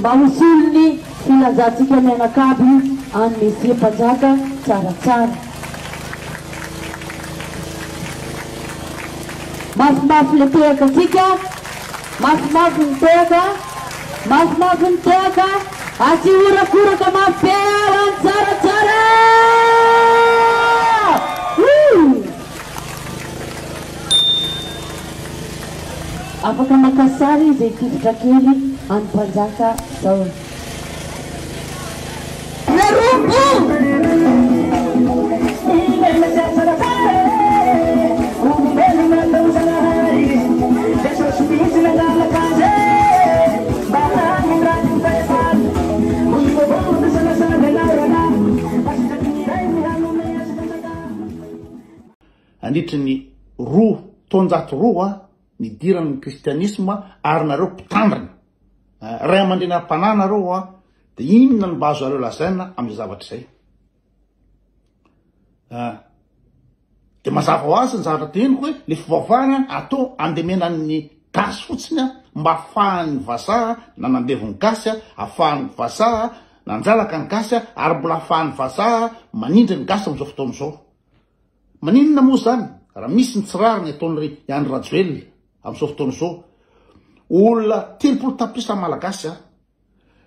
mba hosolony filazantsika mianakavy any mesie mpanjaka tsaratsara. Mafimafy le tehaka atsika, mafimafy ny tehaka, mafimafy ny tehaka, aty orakoraka mafeala ny tsaratsara. Afaka makasary izay tifitra kely any mpanjaka zao. Andritry ny roa tonjato roa ny diran'ny kristianisme ary nareo mpitandrina ray aman-dreny mpanana reo de inona ny mba azo areo lazaina am'izay zavatra izay. De mazava ho azy ny zavatra teniko hoe le fivavahana atao andemenan'ny gasy fotsiny mba ahafahan'ny vazaha na nandevon'ny gasy ahafahan'ny vazaha nanjalaka ny gasy ary mbola ahafahan'ny vazaha manindry ny gasy am'izao fotoana izao. Maninona moa zany raha misy ny tsirary ny ataon'ry Andry Rajoelina am'izao fotoana izao. Olona 30 tapitrisa malagasy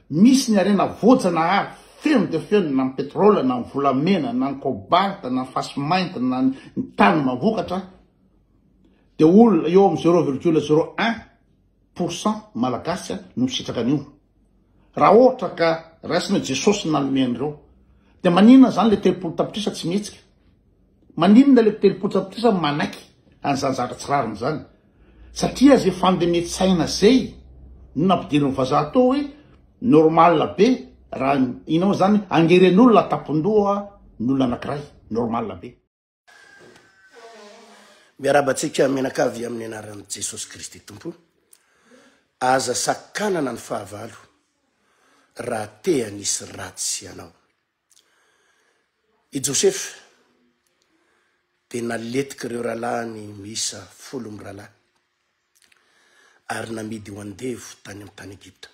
misy ny arena voajana feno de feno na ny petrôla na ny volamena na ny cobalt na ny fasimainta na ny tany mavokatra de olona eo am 0,01% malagasy no sitraka an'io. Raha ohatra ka raisina Jesosy nanomen'ireo de maninona zany le 30 tapitrisa tsy mihetsika. Maninona le 30 tapitrisa manaiky an'izany zavatra tsirariny zany. Satria zay fandemety-tsaina zay no nampidiriny vazaha tao hoe normal be raha inao zany angeren'olona tapondoha n'olona anankiray normal be. Miarabantsika menakavy amin'ny anaran'i Jesosy Kristy Tompo. Aza sakanana ny fahavalo raha te anisy ratsy anao. I Joseph de naletika ireo rahalahy miisa 10 rahalahy ary namidy ho andevo tany amin'ny tany Egypta.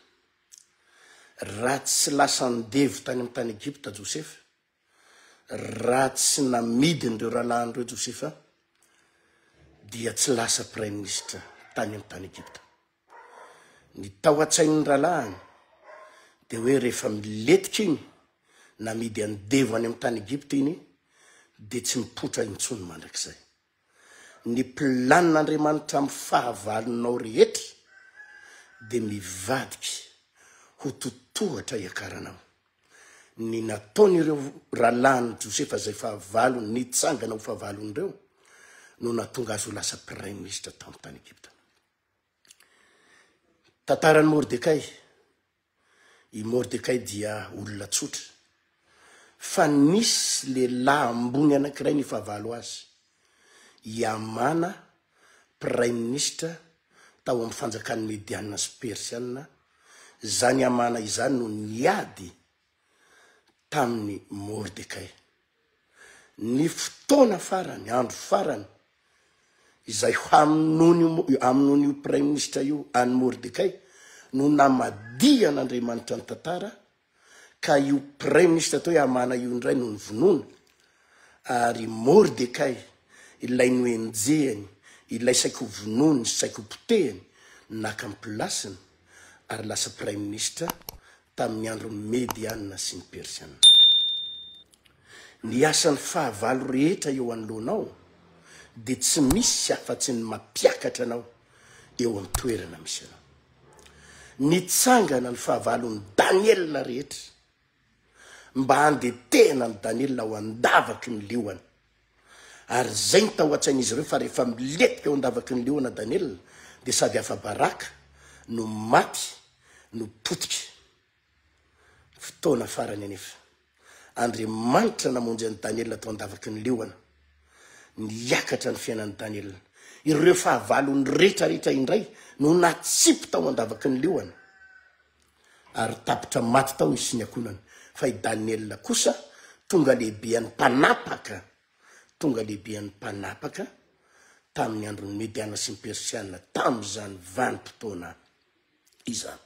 Raha tsy lasa andevo tany amin'ny tany Egypta Joseph, raha tsy namidy ireo rahalahy ireo Joseph dia tsy lasa prime ministre tany amin'ny tany Egypta. Ny tao an-tsain'ny rahalahy de hoe rehefa miletika iny namidy andevo any amin'ny tany Egypta iny de tsy mipotra intsony mandrakizay. Ny planin'Andriamanitra amin'ny fahavalonao rehetra de mivadiky ho totohatra iakaranao. Ny nataon'ireo rahalahy Josefa zay fahavalo nitsangana ho fahavalon'ireo no natonga azy ho lasa prime ministre tamin'ny tany Egypta. Tantaran'i Mordecai. I Mordecai dia olona tsotra. Fa nisy lehilahy ambony anankiray ny fahavalo azy. Iamana prime ministre tao amin'ny fanjakan'ny Mediana sy Persiana. Zany Amana izany no niady tamin'ny Mordecai. Ny fotoana farany, andro farany izay amin'io prime ministre io any Mordecai no namadia an'Andriamanitra ny tantara ka io prime ministre atao Amana io indray no nivonoana ary Mordecai ilay no enjehany ilay saiko vonoany saiko potehany naka amin'ny plasiny ary lasa prime ministre tamin'ny andro Mediana sy ny Persiana. Ny asan'ny fahavalo rehetra eo anoloanao de tsy misy afa-tsy ny mampiakatra anao eo amin'ny toerana misy anao. Nitsangana ny fahavalon'ny Daniel rehetra mba handetehana ny Daniel ho andavaky ny liona. Ary zay ny tao an-tsain'izy ireo fa rehefa miletika eo andavaky ny liona Daniel de sady afa baraka no maty no potika. Fotoana farany anefa Andriamanitra namonjy an'i Daniel atao andavaky ny liona. Niakatra ny fiainan'i Daniel. Ireo fahavalony rehetrarehetra indray no natsipy tao andavaky ny liona. Ary tapitra maty tao izy sy ny akonany. Fa i Daniel kosa tonga lehibean'ny mpanapaka. Tonga lehibean'ny mpanapaka tamin'ny andron'ny Mediana sy ny Persiana tamin'izany vanim-potoana izany.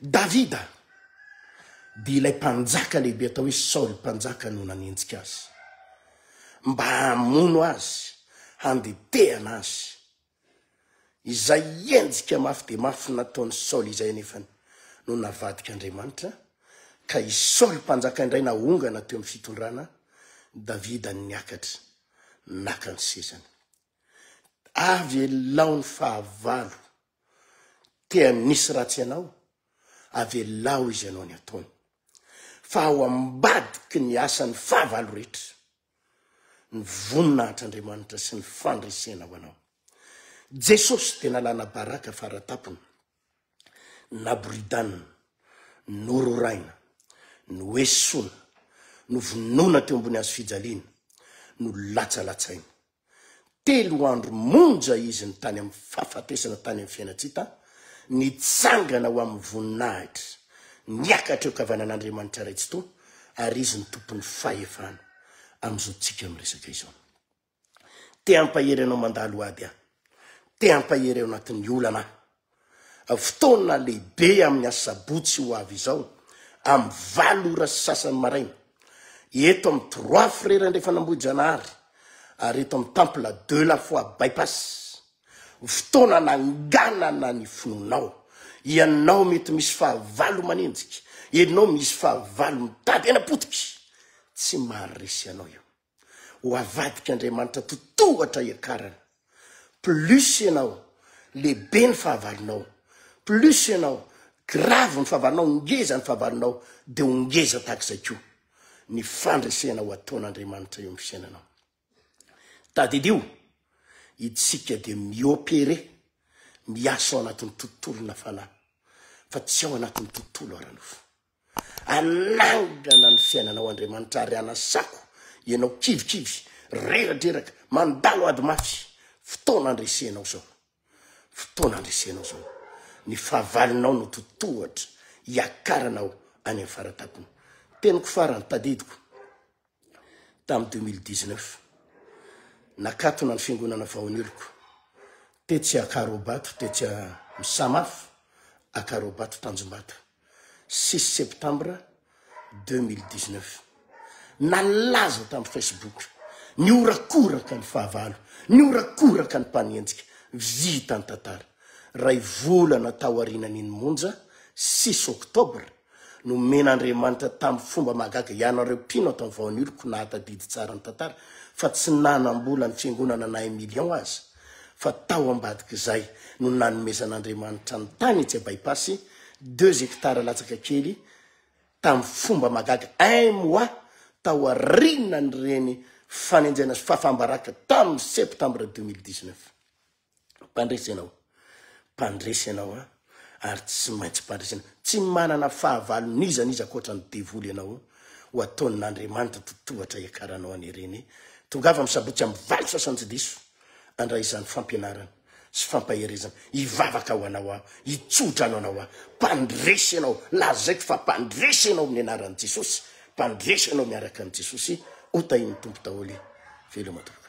Davida dia ilay mpanjaka lehibe atao hoe Saoly mpanjaka no nanenjika azy mba hamono azy handetehana azy izay enjika mafy dia mafy nataony Saoly izay nefany no navadika Andriamanitra ka i Saoly mpanjaka indray nahongana teo amin'ny fitondrana Davida niakatra naka ny sezany avy elao ny fahavalo tea nisy ratsy ianao avy elao izy ianao ny ataony fa ho ambadiky ny asany fahavalo rehetra ny voninahitry'Andriamanitra sy ny fandresena ho anao Jesosy tena lana baraka faratapony naboridana nororaina no esona no vonona teo ambony azo fijaliana no latsalatsaina telo andro monja izy ny tany amin'ny fahafatesana tany amin'ny fiainatsita nitsangana ho amin'ny voninahitra niakatra eo kavanan'Andriamanitra raitsy to ary izy ny tompony fahefana am'izao tsika miresaka izao te ampahery anao mandalo ady te ampahery eo anatin'ny olana fotoana lehibe amin'ny asabotsy ho avy izao amin'ny 8 ora sasany maraina eto amin'ny 3 frera ndefa nambojanahary ary eto amin'ny temple 2 la fois bypass fotoana nanganana ny finonao ianao mety misy fahavalo manenjika ianao misy fahavalo mitady ena-potiky tsy maharesy anao io ho avadika Andriamanitra totohatra iakarana plus ianao lehibe ny fahavalonao plus ianao grave ny fahavalonao ngeza ny fahavalonao dia ngeza tahak'izay koa ny fandresena ho ataon'Andriamanitra eo amin'ny fiainanao tadidio itsika dia miopere miasa ao anatin'ny tontolona fanahy fa tsy ao anatin'ny tontolo aranofo anangana ny fiainanao Andriamanitra ary anasako ianao kivikivy reradreraka mandalo ady mafy fotoana andresenao zao ny fahavalonao no totohatra iakaranao any amin'ny faratapony teniko farany tadidiko tamin'ny 2019 nakatona ny fiangonana vahoan'oloko tetsy Akarobato tetsy Misamafy Akarobato Tanjombato 6 septembre 2019 nalaza tamin'ny Facebook ny orakoraka ny fahavalo ny orakoraka ny mpanenjika vita ny tantara ray volana tao arinan'iny monja 6 octobre no men'Andriamanitra tamin'ny fomba magaga ianareo mpino atao amin'ny vahoan'oloko nahatadidy tsara ny tantara fa tsy nanambola ny fiangonana na 1 million azy fa tao ambadika izay no nanomezan'Andriamanitra ny tany etsy bypassy 2 hectares latsaka kely tamin'ny fomba magaga 1 mois tao arinana ny reny fanenjana sy fafambaraka tamin'ny septembre 2019 mpandresy ianao ary tsy maintsy mpandresy ianao tsy manana fahavalo nizaniza koatra ny devoly ianao ho ataon'Andriamanitra totohatra iakaranao any reny tongava misabotsy amin'ny 8 sasantsy diso andray izany fampianarana sy fampaherezana ivavaka ho anao itsotra anao mpandresy ianao lazaiko fa mpandresy ianao amin'ny anaran'i Jesosy mpandresy ianao miaraka an'i Jesosy ota iny tompo daholo velomatoa